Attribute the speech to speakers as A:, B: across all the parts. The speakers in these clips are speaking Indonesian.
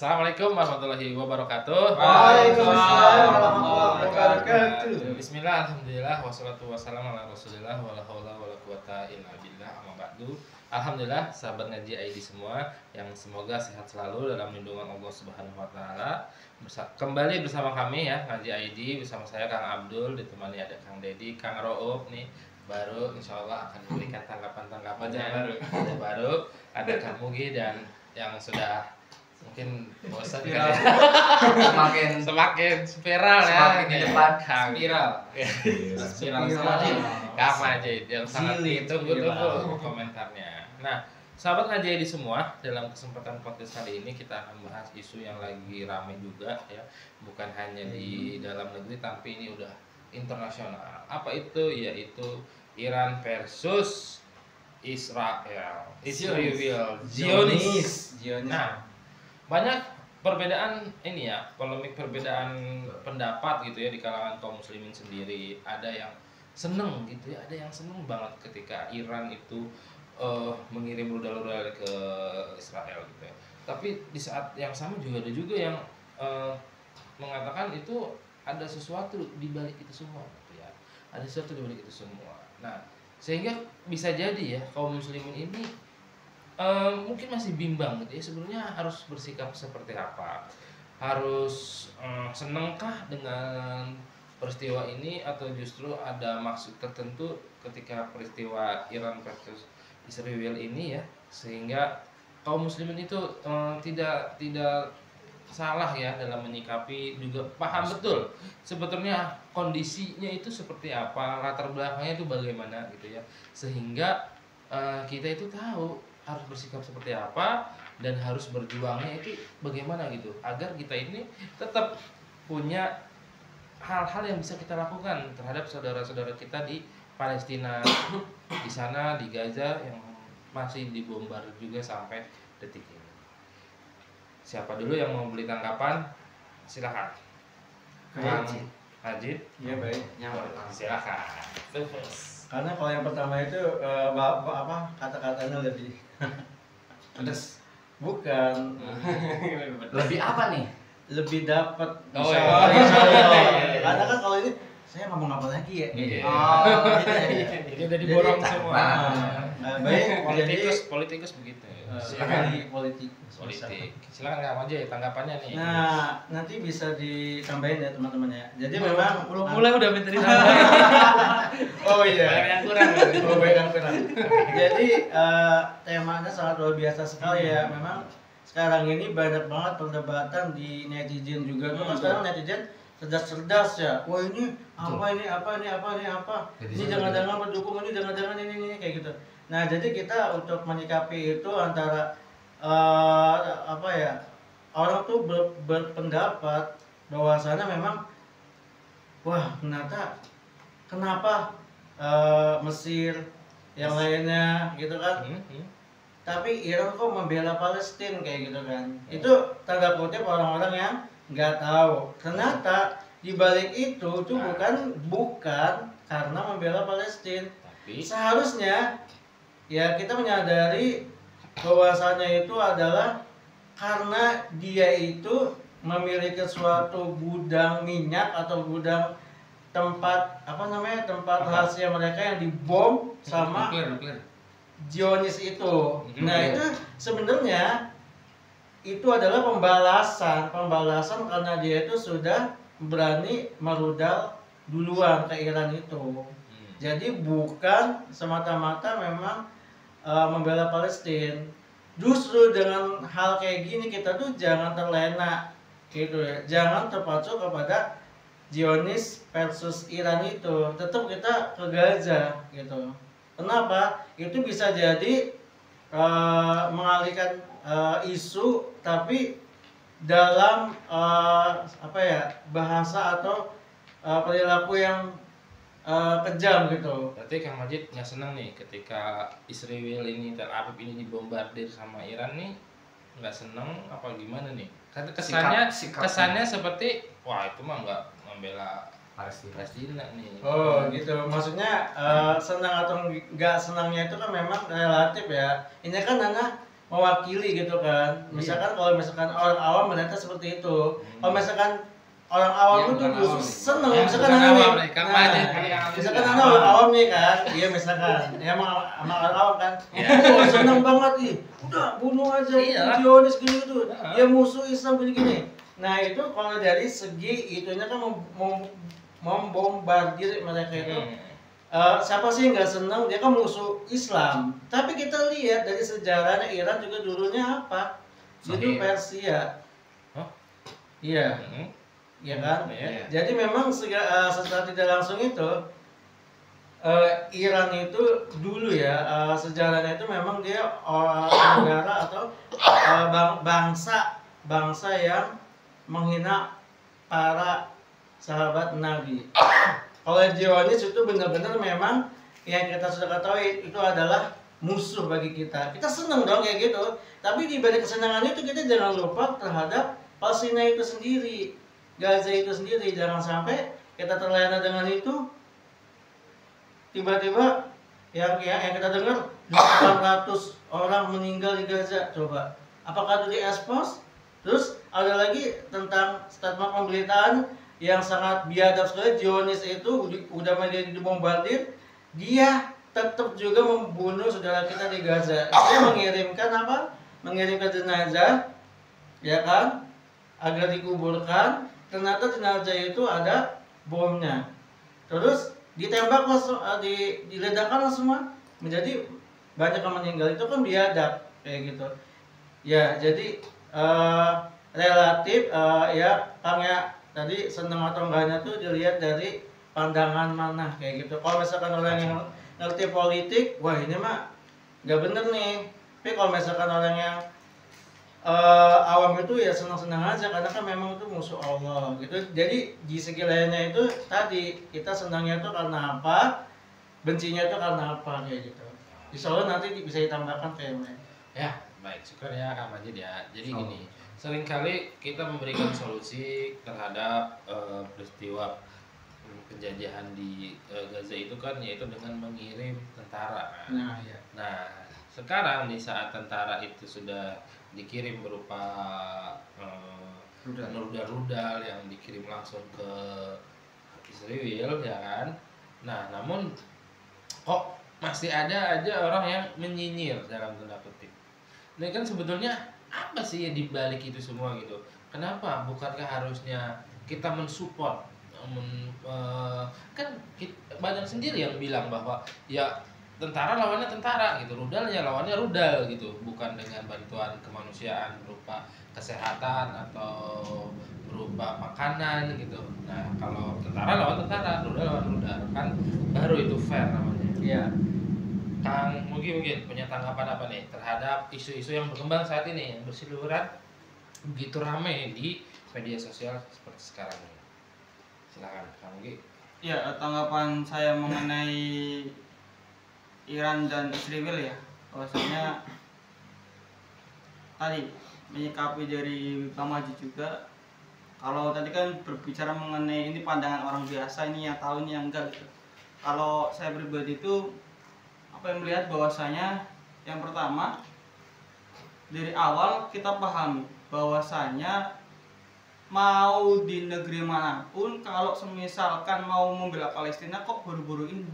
A: Assalamualaikum warahmatullahi wabarakatuh.
B: Waalaikumsalam warahmatullahi wabarakatuh.
A: Bismillah, alhamdulillah, wassalatu wassalamu ala rasulillah, wala haula wala quwata illa billah, amma ba'du. Alhamdulillah, sahabat ngaji ID semua yang semoga sehat selalu dalam lindungan Allah Subhanahu wa taala. Kembali bersama kami ya, ngaji ID bersama saya Kang Abdul, ditemani ada Kang Dedi, Kang Roop nih. Baru insya Allah akan memberikan tanggapan-tanggapan yang baru. Ada Kang Mugi dan yang sudah mungkin bosan kan ya. semakin spiral ya,
B: semakin di depan
A: spiral Kang Majid yang sangat ditunggu-tunggu komentarnya. Nah, sahabat ngaji di semua, dalam kesempatan podcast kali ini kita akan bahas isu yang lagi ramai juga ya, bukan hanya di dalam negeri tapi ini udah internasional. Apa itu? Yaitu Iran versus Israel. Zionis. Nah, banyak perbedaan ini ya, polemik perbedaan pendapat gitu ya di kalangan kaum muslimin sendiri. Ada yang seneng gitu ya, ada yang seneng banget ketika Iran itu mengirim rudal-rudal ke Israel gitu ya. Tapi di saat yang sama juga ada juga yang mengatakan itu ada sesuatu di balik itu semua gitu ya. Ada sesuatu di balik itu semua. Nah, sehingga bisa jadi ya kaum muslimin ini mungkin masih bimbang gitu ya, sebenarnya harus bersikap seperti apa, harus senengkah dengan peristiwa ini atau justru ada maksud tertentu ketika peristiwa Iran versus Israel ini ya, sehingga kaum muslimin itu tidak salah ya dalam menyikapi, juga paham betul sebetulnya kondisinya itu seperti apa, latar belakangnya itu bagaimana gitu ya, sehingga kita itu tahu harus bersikap seperti apa dan harus berjuangnya itu bagaimana gitu, agar kita ini tetap punya hal-hal yang bisa kita lakukan terhadap saudara-saudara kita di Palestina, di sana di Gaza yang masih dibombar juga sampai detik ini. Siapa dulu yang mau beli tanggapan? Silakan. Kang Ajid.
B: Iya baik.
A: Silakan.
B: Karena kalau yang pertama itu kata-katanya lebih pedas. Bukan.
C: Lebih apa nih?
B: Lebih dapat.
A: Oh,
B: iya.
A: Iya.
B: Karena kan kalau ini saya ngomong apa lagi ya?
A: Iya.
B: Jadi
A: udah diborong semua.
B: Baik.
A: Politikus begitu.
B: Silakan politik.
A: Silakan Kang aja tanggapannya nih.
B: Nah, nanti bisa ditambahin ya teman-teman ya. Jadi memang
C: Mulai udah minta
B: oh iya.
A: Banyak yang kurang.
B: Banyak yang kurang. Jadi temanya sangat luar biasa sekali ya. Memang sekarang ini banyak banget perdebatan di netizen juga. Kan sekarang netizen cerdas-cerdas ya. Wah ini apa. Ini jangan-jangan mendukung, ini jangan-jangan ini kayak gitu. Nah, jadi kita untuk menyikapi itu antara orang tuh berpendapat bahwasanya memang kenapa Mesir yang lainnya gitu kan, tapi Iran kok membela Palestina kayak gitu kan. Itu tanda kutip orang-orang yang nggak tahu ternyata di balik itu tuh bukan karena membela Palestina, tapi seharusnya ya kita menyadari bahwasanya itu adalah karena dia itu memiliki suatu gudang minyak atau gudang tempat rahasia mereka yang dibom sama Zionis itu. Nah, itu sebenarnya itu adalah pembalasan karena dia itu sudah berani merudal duluan ke Iran itu. Jadi bukan semata-mata memang membela Palestina. Justru dengan hal kayak gini kita tuh jangan terlena gitu ya. Jangan terpacu kepada Zionis versus Iran itu. Tetap kita ke Gaza gitu. Kenapa? Itu bisa jadi mengalihkan isu tapi dalam bahasa atau perilaku yang kejam gitu.
A: Berarti Kang Majid nggak senang nih ketika Israel ini, Tel Aviv ini dibombardir sama Iran nih, nggak senang apa gimana nih? Karena kesannya seperti wah itu mah nggak membela Palestina nih.
B: Oh gitu, maksudnya senang atau nggak senangnya itu kan memang relatif ya. Ini kan mewakili gitu kan. Misalkan kalau misalkan orang awam melihatnya seperti itu. Kalau misalkan orang awam itu seneng, misalkan
A: awam
B: nih, misalkan
A: nah,
B: orang awam nih kan, iya misalkan, ya emang sama orang awam kan, oh seneng banget ih, udah bunuh aja, Zionis gini gitu, dia musuh Islam gini-gini. Nah itu kalau dari segi itunya kan membombardir mereka itu. Siapa sih yang nggak senang, dia kan musuh Islam. Tapi kita lihat dari sejarahnya Iran juga dulunya apa? Itu Persia. Iya. Iya kan? Jadi memang secara tidak langsung itu Iran itu dulu ya sejarahnya itu memang dia negara atau bangsa yang menghina para sahabat Nabi. Kalau Zionis itu benar-benar memang yang kita sudah ketahui itu adalah musuh bagi kita. Kita senang dong kayak gitu. Tapi di balik kesenangan itu kita jangan lupa terhadap Palestina itu sendiri, Gaza itu sendiri. Jangan sampai kita terlena dengan itu. Tiba-tiba yang kita dengar 800 orang meninggal di Gaza. Coba, apakah itu di-expose? Terus ada lagi tentang statement pemberitaan yang sangat biadab sekali. Zionis itu udah dibombardir, dia tetap juga membunuh saudara kita di Gaza. Dia mengirimkan apa? Mengirimkan jenazah, ya kan? Agar dikuburkan. Ternyata jenazah itu ada bomnya. Terus ditembak langsung, diledakkan semua. Menjadi banyak yang meninggal. Itu kan biadab kayak gitu. Ya, jadi relatif ya Kang ya. Tadi seneng atau enggaknya tuh dilihat dari pandangan mana kayak gitu. Kalau misalkan orang yang ngerti politik, wah ini mah nggak bener nih. Tapi kalau misalkan orang yang awam itu ya senang-senang aja karena kan memang itu musuh Allah gitu. Jadi di segi lainnya itu tadi kita senangnya itu karena apa, bencinya itu karena apa kayak gitu. Insya Allah nanti bisa ditambahkan kayaknya.
A: Ya, baik, syukur ya Kang Majid ya. Jadi gini, seringkali kita memberikan solusi terhadap peristiwa penjajahan di Gaza itu kan yaitu dengan mengirim tentara. Nah, sekarang di saat tentara itu sudah dikirim berupa rudal-rudal yang dikirim langsung ke Israel ya kan. Nah, namun kok masih ada aja orang yang menyinyir dalam tanda kutip. Ini kan sebetulnya apa sih di balik itu semua gitu? Kenapa? Bukankah harusnya kita mensupport? Kan banyak sendiri yang bilang bahwa ya tentara lawannya tentara gitu, rudalnya lawannya rudal gitu, bukan dengan bantuan kemanusiaan berupa kesehatan atau berupa makanan gitu. Nah kalau tentara lawan tentara, rudal lawan rudal, kan baru itu fair namanya.
B: Iya.
A: Kang mungkin punya tanggapan apa nih terhadap isu-isu yang berkembang saat ini yang berseliweran begitu ramai di media sosial seperti sekarang ini? Silakan Kang Mugi.
D: Ya, tanggapan saya mengenai Iran dan Israel ya, bahwasanya tadi menyikapi dari Bang Majid juga. Kalau tadi kan berbicara mengenai ini pandangan orang biasa, ini yang tahu ini yang enggak gitu. Kalau saya pribadi itu apa yang melihat bahwasanya yang pertama dari awal kita pahami bahwasanya mau di negeri manapun kalau semisalkan mau membela Palestina kok buru-buru ini.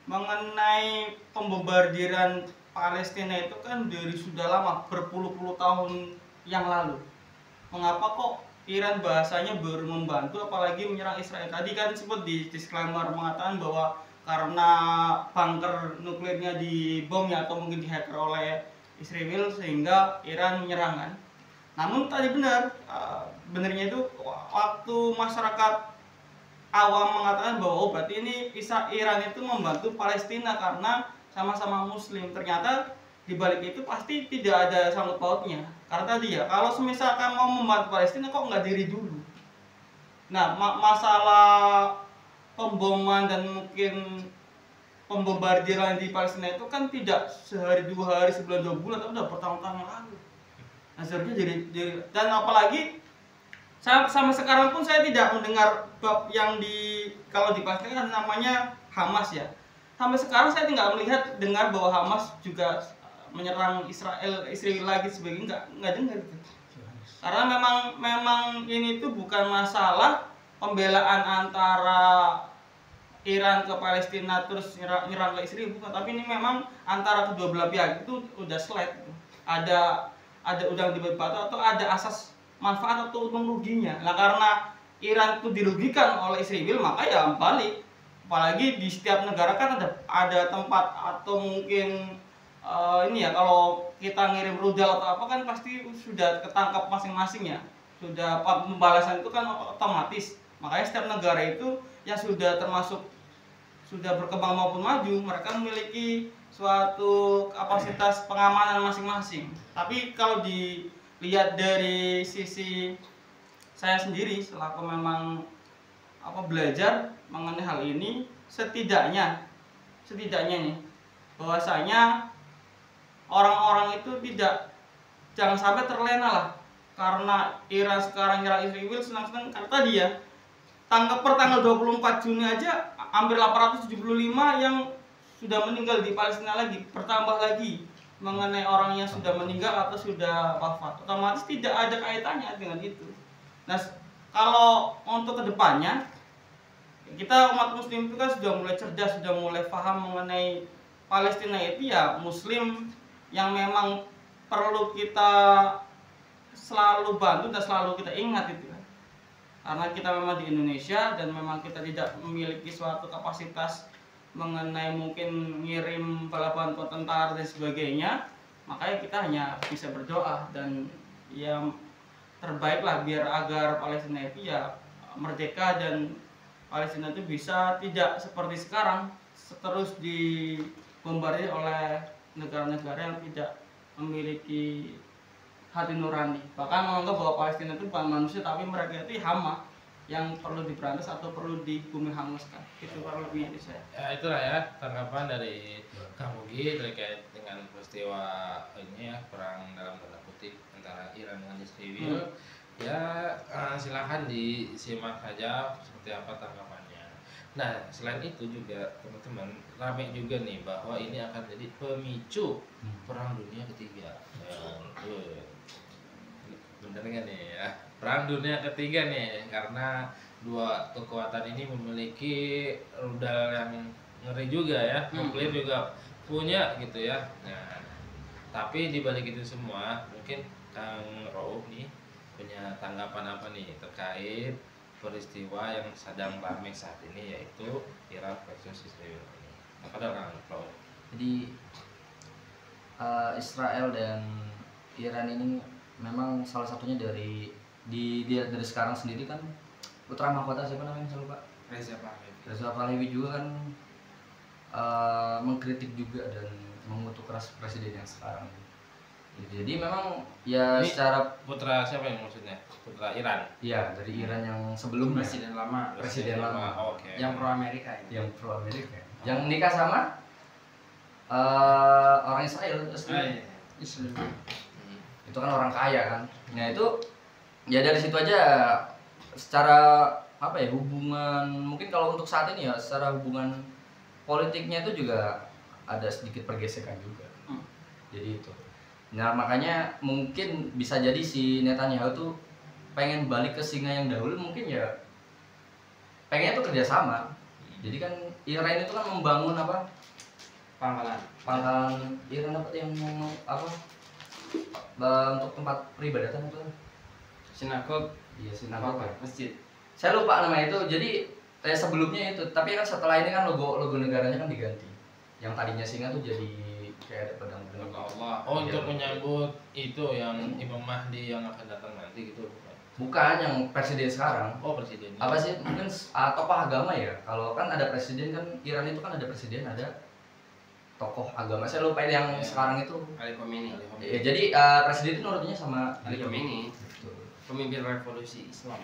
D: Mengenai pembombardiran Palestina itu kan dari sudah lama, berpuluh-puluh tahun yang lalu. Mengapa kok Iran bahasanya baru membantu apalagi menyerang Israel? Tadi kan sempat di disclaimer mengatakan bahwa karena bunker nuklirnya dibom ya atau mungkin dihacker oleh Israel sehingga Iran menyerang kan. Namun tadi benar, benarnya itu waktu masyarakat awam mengatakan bahwa oh berarti ini Iran itu membantu Palestina karena sama-sama Muslim. Ternyata di balik itu pasti tidak ada sangkut pautnya. Karena tadi ya kalau misalkan mau membantu Palestina kok nggak diri dulu. Nah masalah pemboman dan mungkin pembombardiran di Palestina itu kan tidak sehari dua hari sebulan 2 bulan tapi udah bertahun-tahun yang lalu. Nah seharusnya jadi dan apalagi sampai sekarang pun saya tidak mendengar bab yang kalau di Palestina kan namanya Hamas ya. Sampai sekarang saya tidak dengar bahwa Hamas juga menyerang Israel lagi sebagainya, nggak dengar gitu. Karena memang ini tuh bukan masalah pembelaan antara Iran ke Palestina terus nyerang ke Israel, bukan, tapi ini memang antara kedua belah pihak itu udah selek gitu. Ada udang di balik batu atau ada asas manfaat atau untung ruginya. Nah, karena Iran itu dirugikan oleh Israel, maka ya balik. Apalagi di setiap negara kan ada tempat atau mungkin ini ya, kalau kita ngirim rudal atau apa kan pasti sudah ketangkap masing-masing ya. Sudah pembalasan itu kan otomatis. Makanya setiap negara itu yang sudah termasuk sudah berkembang maupun maju, mereka memiliki suatu kapasitas pengamanan masing-masing. Tapi kalau dilihat dari sisi saya sendiri selaku memang belajar mengenai hal ini, setidaknya nih bahwasanya orang-orang itu jangan sampai terlena lah karena Iran sekarang nyerang Israel senang-senang. Karena tadi ya per tanggal 24 Juni aja hampir 875 yang sudah meninggal di Palestina lagi, bertambah lagi mengenai orang yang sudah meninggal atau sudah wafat. Otomatis tidak ada kaitannya dengan itu. Nah, kalau untuk kedepannya kita umat muslim itu kan sudah mulai cerdas, sudah mulai paham mengenai Palestina itu ya muslim yang memang perlu kita selalu bantu dan selalu kita ingat itu. Karena kita memang di Indonesia dan memang kita tidak memiliki suatu kapasitas mengenai mungkin ngirim bala bantuan tentara dan sebagainya, makanya kita hanya bisa berdoa dan ya terbaiklah biar agar Palestina itu ya merdeka dan Palestina itu bisa tidak seperti sekarang terus dibombardir oleh negara-negara yang tidak memiliki hati nurani, bahkan menganggap bahwa Palestina itu bukan manusia tapi mereka itu hama yang perlu diberantas atau perlu di bumi hanguskan. Itu kurang lebihnya di saya. Ya,
A: itulah ya tanggapan dari Kang Mugi terkait dengan peristiwa ini ya, perang dalam tanda kutip antara Iran dengan Israel. Ya silahkan disimak saja seperti apa tanggapannya. Nah, selain itu juga teman-teman ramai juga nih bahwa ini akan jadi pemicu perang dunia ketiga. Bener nggak nih ya, perang dunia ketiga nih, karena dua kekuatan ini memiliki rudal yang ngeri juga ya, nuklir juga punya gitu ya. Nah, tapi dibalik itu semua mungkin Kang Rauf nih punya tanggapan apa nih terkait peristiwa yang sedang ramai saat ini, yaitu Iran versus Israel ini. Apa Kang Rauf?
C: Jadi Israel dan Iran ini memang salah satunya dari sekarang sendiri kan putra mahkota siapa namanya saya lupa, Reza Pahlavi juga kan mengkritik juga dan mengutuk keras presiden yang sekarang. Jadi memang ya ini secara
A: putra siapa yang maksudnya? Putra Iran?
C: Iya, dari Iran yang sebelumnya.
D: Presiden lama.
A: Oh, okay.
D: Yang pro Amerika ya.
C: Yang pro Amerika. Yang nikah sama orang Israel. Israel. Itu kan orang kaya kan. Nah itu ya dari situ aja secara apa ya, hubungan mungkin kalau untuk saat ini ya secara hubungan politiknya itu juga ada sedikit pergesekan juga. Jadi itu. Nah makanya mungkin bisa jadi si Netanyahu tuh pengen balik ke singa yang dahulu, mungkin ya pengennya tuh kerjasama. Jadi kan Iran itu kan membangun apa, pangkalan Iran apa yang apa untuk tempat peribadatan itu
D: Sinagog.
C: Iya sinagog ya,
D: masjid.
C: saya lupa namanya itu. Jadi sebelumnya itu, tapi kan setelah ini kan logo negaranya kan diganti. Yang tadinya singa tuh jadi kayak ada pedang
A: Allah. Oh, untuk menyambut itu yang Imam Mahdi yang akan datang nanti gitu bukan?
C: Bukan, yang presiden sekarang.
A: Oh, presiden.
C: Apa sih? Mungkin tokoh agama ya. Kalau kan ada presiden kan, Iran itu kan ada presiden, ada tokoh agama. Saya lupa yang sekarang itu.
D: Ali Khamenei.
C: Ya, jadi presiden itu nurutnya sama
D: Ali Khamenei.
C: Betul.
D: Pemimpin revolusi Islam.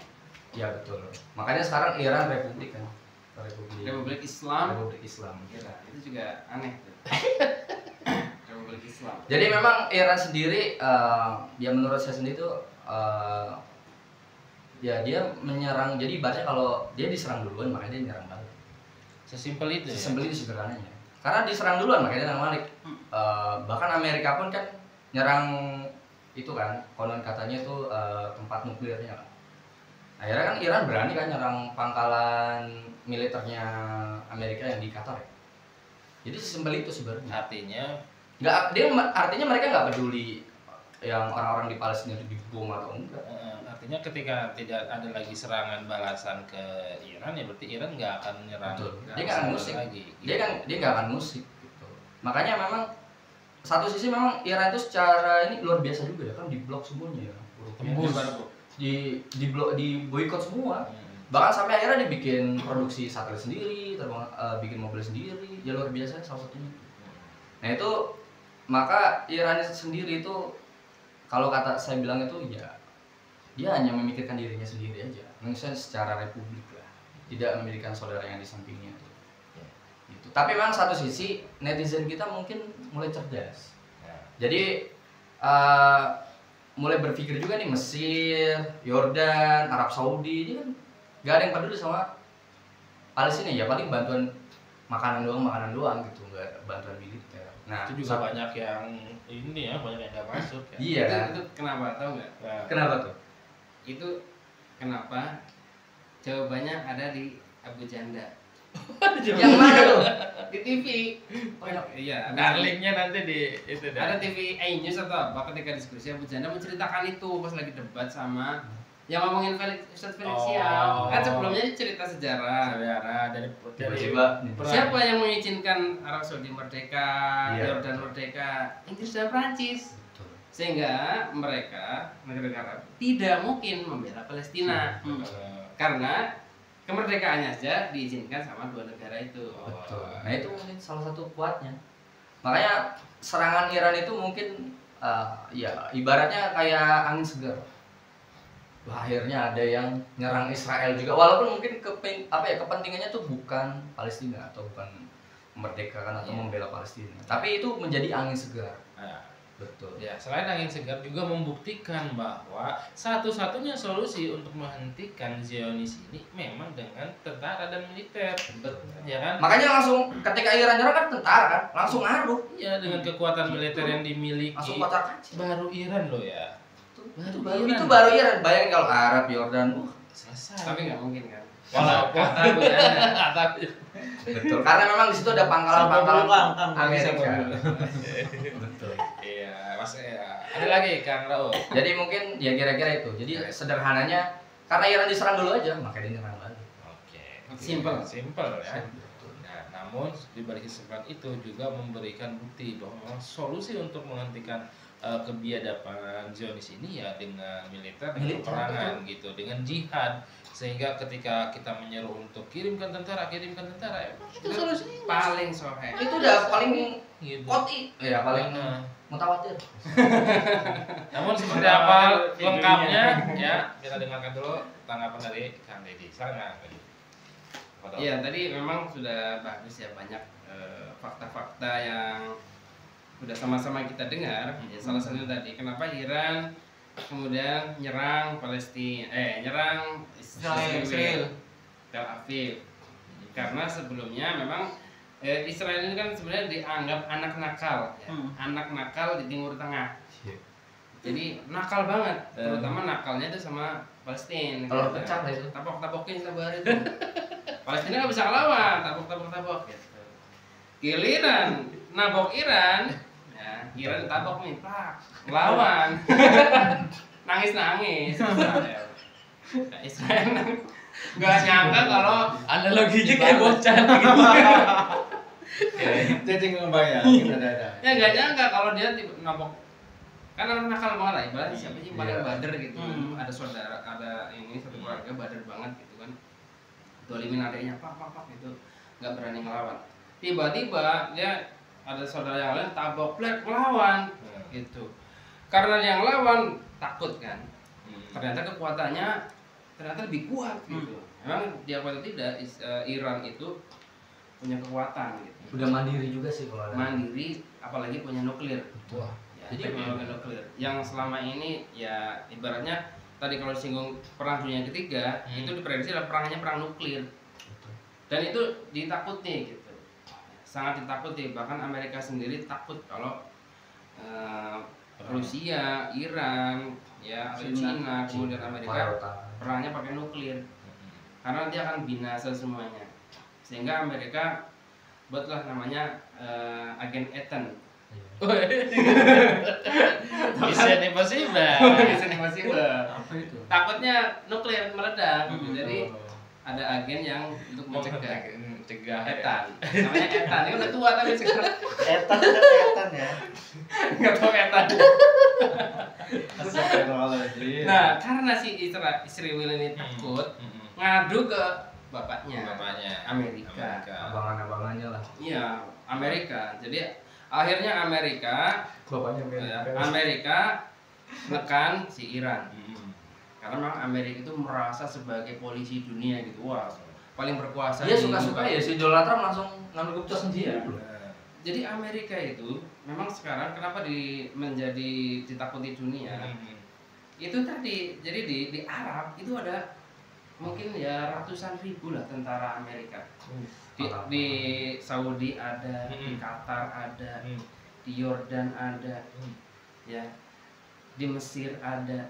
C: Ya betul. Makanya sekarang Iran republik kan.
D: Republik Islam.
C: Republik Islam.
D: Iran. Itu juga aneh tuh. Republik Islam.
C: Jadi memang Iran sendiri, ya menurut saya sendiri tuh ya dia menyerang. Jadi ibaratnya kalau dia diserang duluan makanya dia nyerang balik.
A: Sesimpel itu.
C: Sesimpel itu sederhananya. Karena diserang duluan makanya dia nyerang balik. bahkan Amerika pun kan nyerang itu kan, konon katanya itu tempat nuklirnya kan. Akhirnya kan Iran berani kan nyerang pangkalan militernya Amerika yang di Qatar ya. Jadi sesimpel itu sebenarnya. Artinya mereka nggak peduli yang orang-orang di Palestina itu dibom atau enggak.
A: Artinya ketika tidak ada lagi serangan balasan ke Iran, ya berarti Iran nggak akan menyerang.
C: Dia nggak akan musik
A: lagi.
C: Dia nggak akan musik gitu. Makanya memang satu sisi memang Iran itu secara ini luar biasa juga ya, kan diblok semuanya ya.
A: Tembus.
C: Di blok, di boikot semua. Bahkan sampai akhirnya dibikin produksi satelit sendiri, bikin mobil sendiri, ya luar biasa salah satunya. Nah itu maka Iran sendiri itu kalau kata saya bilang itu ya dia hanya memikirkan dirinya sendiri aja, misalnya secara republik lah, tidak memikirkan saudara yang di sampingnya itu. Gitu. Tapi memang satu sisi netizen kita mungkin mulai cerdas, jadi mulai berpikir juga nih Mesir, Yordan, Arab Saudi ini kan gak ada yang peduli sama Palestina, ya paling bantuan makanan doang gitu, nggak bantuan militer. Nah
A: itu juga banyak yang ini ya, banyak yang nggak masuk ya.
C: Iya.
E: Itu kenapa tahu nggak?
C: Kenapa tuh?
E: Itu kenapa? Jawabannya ada di Abu Janda.
C: Yang mana tuh?
E: Di TV. Iya,
A: Darlingnya nanti di itu deh.
E: ada TV News atau apa ketika diskusi Abu Janda menceritakan itu pas lagi debat sama yang ngomongin Ustadz Felix Siam. Kan sebelumnya cerita sejarah
A: dari
C: Tiba-tiba
E: siapa yang mengizinkan Arab Saudi merdeka,
C: Iya.
E: Yordan merdeka, Inggris dan Prancis. Sehingga mereka negara Arab tidak mungkin membela Palestina karena kemerdekaannya saja diizinkan sama dua negara itu.
C: Betul. Nah itu mungkin salah satu kuatnya. Makanya serangan Iran itu mungkin ya ibaratnya kayak angin segar. Wah, akhirnya ada yang nyerang Israel juga, walaupun mungkin kepentingannya tuh bukan Palestina atau bukan memerdekakan atau membela Palestina, tapi itu menjadi angin segar. Betul.
A: Ya, selain angin segar juga membuktikan bahwa satu-satunya solusi untuk menghentikan Zionis ini memang dengan tentara dan militer.
C: Betul.
A: Ya kan?
C: Makanya langsung ketika Iran nyerang kan tentara kan, langsung ngaruh.
A: Iya, dengan kekuatan militer yang dimiliki.
C: Langsung kotak kacil.
A: Baru Iran loh ya.
C: Itu baru Iran. Bayangin kalau Arab, Yordan,
A: selesai.
E: Tapi nggak mungkin kan?
A: Walaupun
E: Kata Abu Janda.
C: betul. Karena memang di situ ada pangkalan-pangkalan Amerika. Betul.
A: Iya, Mas ya. Ada lagi Kang Raul.
C: Jadi mungkin ya kira-kira itu. Jadi sederhananya karena Iran diserang dulu aja, makanya dia nyerang lagi.
A: Oke.
E: Simple.
A: Simple ya. Nah, namun di balik kesimpulan itu juga memberikan bukti bahwa memang solusi untuk menghentikan kebiadaban Zionis ini ya dengan militer, dengan peperangan gitu, dengan jihad, sehingga ketika kita menyeru untuk kirimkan tentara ya itu solusinya
E: Paling sohe.
C: Itu udah paling
A: gitu.
C: koti, ya paling mutawatir.
A: Namun seperti apa lengkapnya ya kita dengarkan dulu tanggapan dari Kang Deddy. Silakan.
E: Iya, tadi memang sudah bagus ya, banyak fakta-fakta yang sudah sama-sama kita dengar. Ya, salah satunya tadi kenapa Iran kemudian nyerang nyerang Israel Tel Aviv. Karena sebelumnya memang Israel ini kan sebenarnya dianggap anak nakal, ya. Anak nakal di Timur Tengah. Jadi nakal banget, terutama nakalnya itu sama Palestina.
C: Kalau pecah lah itu.
E: Tapok-tapokin setiap hari itu. Palestina nggak bisa ngelawan, tapok gitu. Giliran nabok Iran, ya, Iran tabok nih, plak, ngelawan. Nangis. Israel nggak nyangka kalau
A: analoginya kayak bocah gitu.
B: Jadi ngebayangin ada.
E: Ya nggak nyangka kalau dia nabok, kan orang nakal banget lah, ibaratnya siapa sih yang paling
C: Iya.
E: bader gitu. Ada saudara, ada ini satu keluarga bader banget gitu kan, dolimin adiknya pak gitu, nggak berani ngelawan. Tiba-tiba dia ada saudara yang lain tabok plek melawan gitu, karena yang lawan takut kan, ternyata kekuatannya ternyata lebih kuat gitu. Memang dia kuat atau tidak, Iran itu punya kekuatan gitu.
C: Udah mandiri juga sih kalau ada.
E: Mandiri, apalagi punya nuklir.
C: Wah.
E: Ya, teknologi nuklir yang selama ini ya ibaratnya tadi kalau singgung perang dunia ketiga itu diprediksi adalah perangnya perang nuklir, dan itu ditakuti gitu. sangat ditakuti, bahkan Amerika sendiri takut kalau Rusia, Iran, ya atau Cina, kemudian Amerika perangnya pakai nuklir, karena nanti akan binasa semuanya. Sehingga Amerika buatlah namanya agen Ethan.
A: Mission Impossible.
E: Mission Impossible.
C: Apa itu?
E: Takutnya nuklir meledak, jadi ada agen yang untuk mencegah. Ethan, namanya Ethan. Ini udah tua tapi sekarang
B: Etan ya.
E: nggak tahu Ethan.
B: Astagfirullahaladzim.
E: Nah, karena si istri Will ini takut, ngadu ke bapaknya, Amerika.
C: Abangan-abangannya lah.
E: Iya, Amerika. Jadi akhirnya Amerika menekan si Iran. Karena memang Amerika itu merasa sebagai polisi dunia gitu. Wah, paling berkuasa.
C: Dia suka-suka ya si Donald Trump langsung ngambil keputusan dia.
E: Jadi Amerika itu memang sekarang kenapa menjadi ditakuti dunia? Itu tadi, jadi di Arab itu ada mungkin ya ratusan ribu lah tentara Amerika. Di Saudi ada, di Qatar ada, di Yordan ada, ya, di Mesir ada.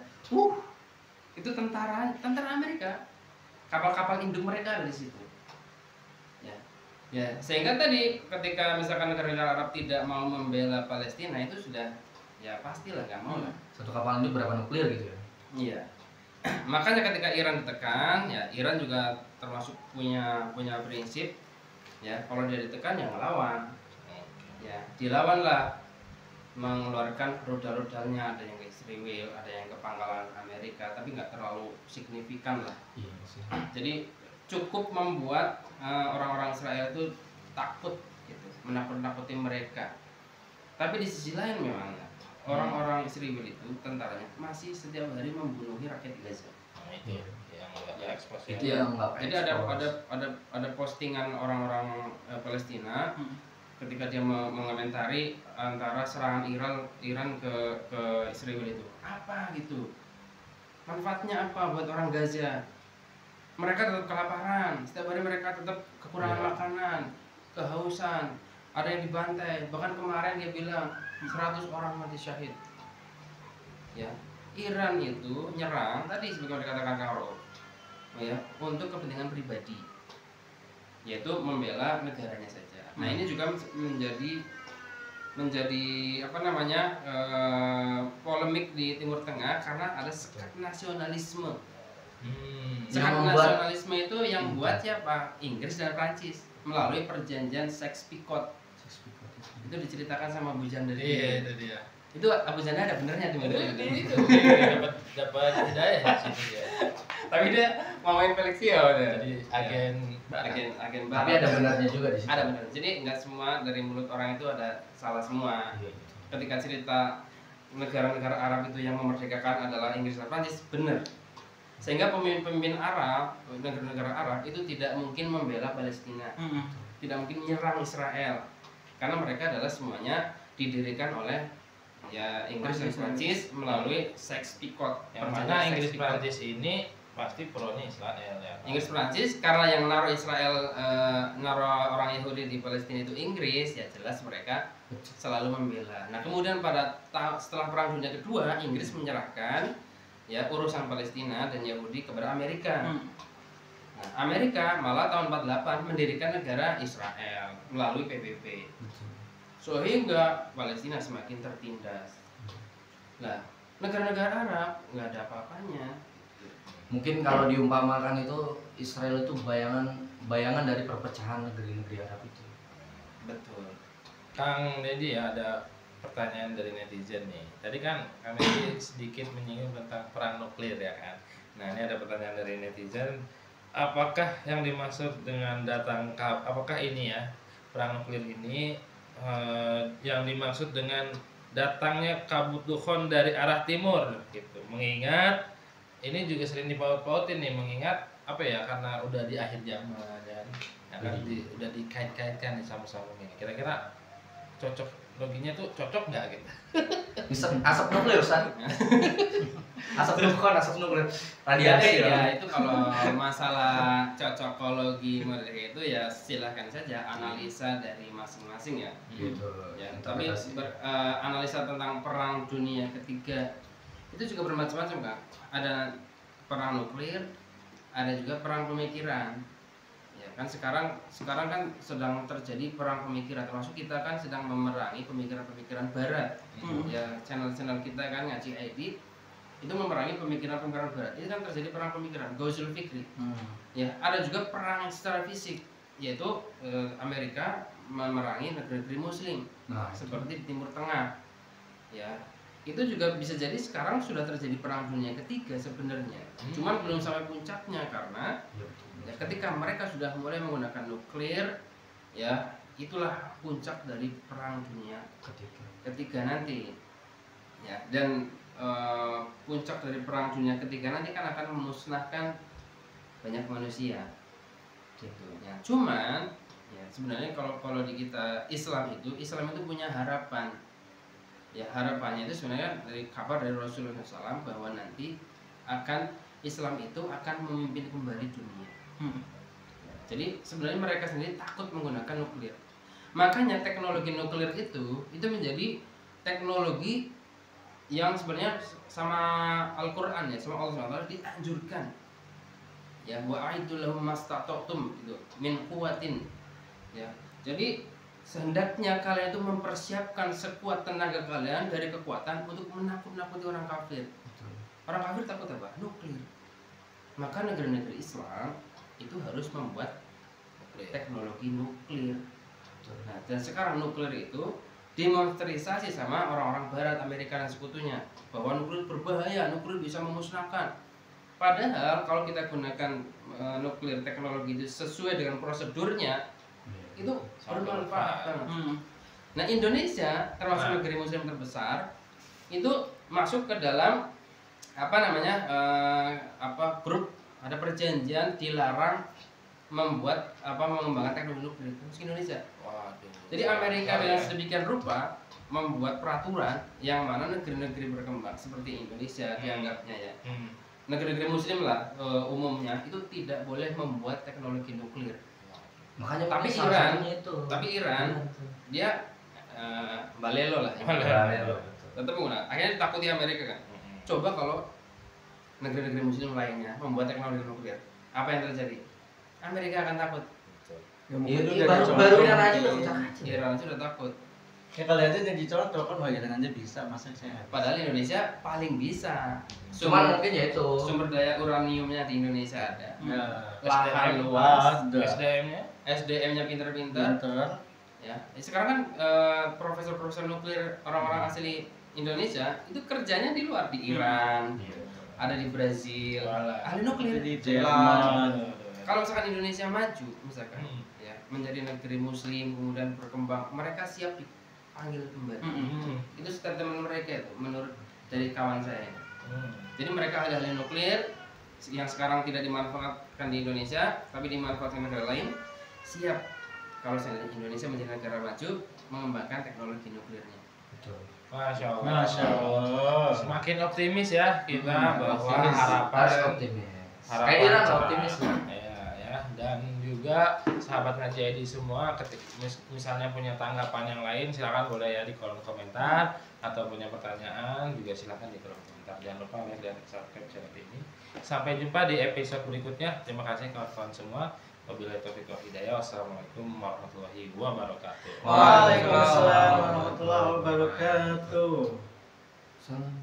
E: Itu tentara Amerika. Kapal-kapal induk mereka ada di situ. Ya, sehingga tadi ketika misalkan negara-negara Arab tidak mau membela Palestina itu sudah ya pastilah nggak mau lah.
C: Satu kapal itu berapa nuklir gitu ya?
E: Iya. Makanya ketika Iran ditekan, ya Iran juga termasuk punya prinsip, ya kalau dia ditekan ya ngelawan. Ya, dilawanlah, mengeluarkan rudal-rudalnya, ada yang ke Israel, ada yang ke pangkalan Amerika, tapi nggak terlalu signifikan lah.
C: Iya sih.
E: Jadi cukup membuat orang-orang Israel itu takut gitu, menakut-nakuti mereka. Tapi di sisi lain memang orang-orang Israel itu tentaranya masih setiap hari membunuhi rakyat Gaza.
A: Nah, itu yang nggak ekspos.
C: Itu yang nggak.
E: Jadi ada postingan orang-orang Palestina ketika dia mengomentari antara serangan Iran ke Israel itu apa gitu, manfaatnya apa buat orang Gaza? Mereka tetap kelaparan, setiap hari mereka tetap kekurangan makanan, kehausan, ada yang dibantai, bahkan kemarin dia bilang 100 orang mati syahid. Ya, Iran itu nyerang tadi sebagai dikatakan Karo, ya, untuk kepentingan pribadi, yaitu membela negaranya saja. Nah ini juga menjadi apa namanya polemik di Timur Tengah karena ada sekat nasionalisme. Sekat nasionalisme itu yang buat siapa? Inggris dan Prancis melalui perjanjian Sykes-Picot. Itu diceritakan sama Abu Janda.
A: Iya, itu dia.
E: Itu Abu Janda ada benernya tuh.
A: Itu dapat hidayah di situ ya.
E: Tapi dia ngomongin Felixio.
A: Jadi agen
E: barat.
C: Tapi ada benarnya juga di situ.
E: Ada benar. Jadi nggak semua dari mulut orang itu ada salah semua. Ketika cerita negara-negara Arab itu yang memerdekakan adalah Inggris dan Prancis, benar. Sehingga pemimpin Arab, negara-negara Arab itu tidak mungkin membela Palestina, tidak mungkin menyerang Israel, karena mereka adalah semuanya didirikan oleh ya Inggris dan Prancis melalui Sykes-Picot.
A: Yang mana Inggris Prancis ini pasti pro-nya Israel ya.
E: Inggris Prancis karena yang naruh naruh orang Yahudi di Palestina itu Inggris, ya jelas mereka selalu membela. Nah kemudian setelah Perang Dunia Kedua, Inggris menyerahkan ya urusan Palestina dan Yahudi kepada Amerika. Nah, Amerika malah tahun 48 mendirikan negara Israel melalui PBB. Sehingga Palestina semakin tertindas. Nah, negara-negara Arab nggak ada apa-apanya.
C: Mungkin kalau diumpamakan itu Israel itu bayangan dari perpecahan negeri-negeri Arab itu.
E: Betul.
A: Kang Deddy ya, ada pertanyaan dari netizen nih. Tadi kan kami sedikit menyinggung tentang perang nuklir ya kan. Nah ini ada pertanyaan dari netizen. Apakah yang dimaksud dengan apakah ini ya perang nuklir ini yang dimaksud dengan datangnya kabut dukhon dari arah timur gitu? Mengingat ini juga sering dipaut-pautin nih, mengingat apa ya, karena udah di akhir zaman ya kan, udah dikait-kaitkan nih sama-sama ini. Kira-kira cocok teknologinya tuh cocok nggak gitu?
C: Asap nuklir, San. Asap nuklir. Radiasi
E: ya itu kalau masalah cocokologi model itu ya silahkan saja analisa dari masing-masing ya.
C: Gitu.
E: Ya, tapi analisa tentang perang dunia ketiga itu juga bermacam-macam Kak. Ada perang nuklir, ada juga perang pemikiran. Ya kan sekarang kan sedang terjadi perang pemikiran, termasuk kita kan sedang memerangi pemikiran-pemikiran barat. Ya channel-channel kita kan Ngaji ID itu memerangi pemikiran-pemikiran barat. Itu kan terjadi perang pemikiran, Ghazul Fikri. Ya, ada juga perang secara fisik, yaitu Amerika memerangi negeri-negeri muslim. Seperti di Timur Tengah. Ya, itu juga bisa jadi sekarang sudah terjadi perang dunia ketiga sebenarnya. Cuman belum sampai puncaknya karena ya, ketika mereka sudah mulai menggunakan nuklir, ya itulah puncak dari perang dunia ketiga nanti. Ya, dan puncak dari perang dunia ketiga nanti kan akan memusnahkan banyak manusia gitu ya. Cuman ya sebenarnya kalau di kita Islam itu punya harapan ya. Harapannya itu sebenarnya dari kabar dari Rasulullah SAW bahwa nanti Islam itu akan memimpin kembali dunia. Ya, jadi sebenarnya mereka sendiri takut menggunakan nuklir, makanya teknologi nuklir itu menjadi teknologi yang sebenarnya sama Al-Qur'an ya, sama Allah SWT dianjurkan. Ya, wa'idul lahum mastata'tum gitu, min quwwatin. Ya. Jadi sehendaknya kalian itu mempersiapkan sekuat tenaga kalian dari kekuatan untuk menakut-nakuti orang kafir. Orang kafir takut apa? Nuklir. Maka negeri-negeri Islam itu harus membuat teknologi nuklir. Nah, dan sekarang nuklir itu demonstrasi sama orang-orang barat, Amerika dan sekutunya, bahwa nuklir berbahaya, nuklir bisa memusnahkan. Padahal kalau kita gunakan nuklir teknologi itu sesuai dengan prosedurnya, itu bermanfaat banget. Nah, Indonesia termasuk negeri muslim terbesar itu masuk ke dalam grup, ada perjanjian dilarang mengembangkan teknologi nuklir termasuk Indonesia. Jadi Amerika dengan sedemikian rupa membuat peraturan yang mana negeri-negeri berkembang seperti Indonesia dianggapnya ya, negeri-negeri muslim lah umumnya itu tidak boleh membuat teknologi nuklir.
C: Makanya
E: tapi Iran dia balelo lah, tetap menggunakan. Akhirnya ditakuti Amerika kan. Coba kalau negeri-negeri muslim lainnya membuat teknologi nuklir, apa yang terjadi? Amerika akan takut.
C: Baru
E: Iran sudah takut.
B: Ya kalian aja jadi contoh kan, Iran aja bisa, masa saya.
E: Padahal Indonesia paling bisa.
C: Cuman mungkin ya itu
E: sumber daya uraniumnya di Indonesia ada.
B: Lahan
E: luas,
A: SDM-nya
E: pinter-pinter. Ya, sekarang kan profesor-profesor nuklir orang-orang asli Indonesia itu kerjanya di luar, di Iran, ada di Brazil, ahli nuklir
B: di Jerman.
E: Kalau misalkan Indonesia maju, misalkan ya menjadi negeri muslim kemudian berkembang, mereka siap dipanggil kembali. Itu statement mereka itu menurut dari kawan saya. Jadi mereka ahli nuklir yang sekarang tidak dimanfaatkan di Indonesia tapi dimanfaatkan negara lain, siap kalau Indonesia menjadi negara maju mengembangkan teknologi nuklirnya.
C: betul.
A: Masya Allah.
B: Masya Allah.
A: Semakin optimis ya kita bahwa harapan
C: harus optimis.
A: harapan
C: Kayak Iran
A: cerah.
C: optimis lah.
A: Ya, dan juga sahabat Ngaji ID semua misalnya punya tanggapan yang lain silakan boleh ya di kolom komentar, atau punya pertanyaan juga silakan di kolom komentar. Jangan lupa like dan subscribe channel ini. Sampai jumpa di episode berikutnya. Terima kasih kawan-kawan semua. Wabillahi taufiq wal hidayah. Wassalamualaikum warahmatullahi wabarakatuh.
B: Waalaikumsalam warahmatullahi wabarakatuh.
C: Salam.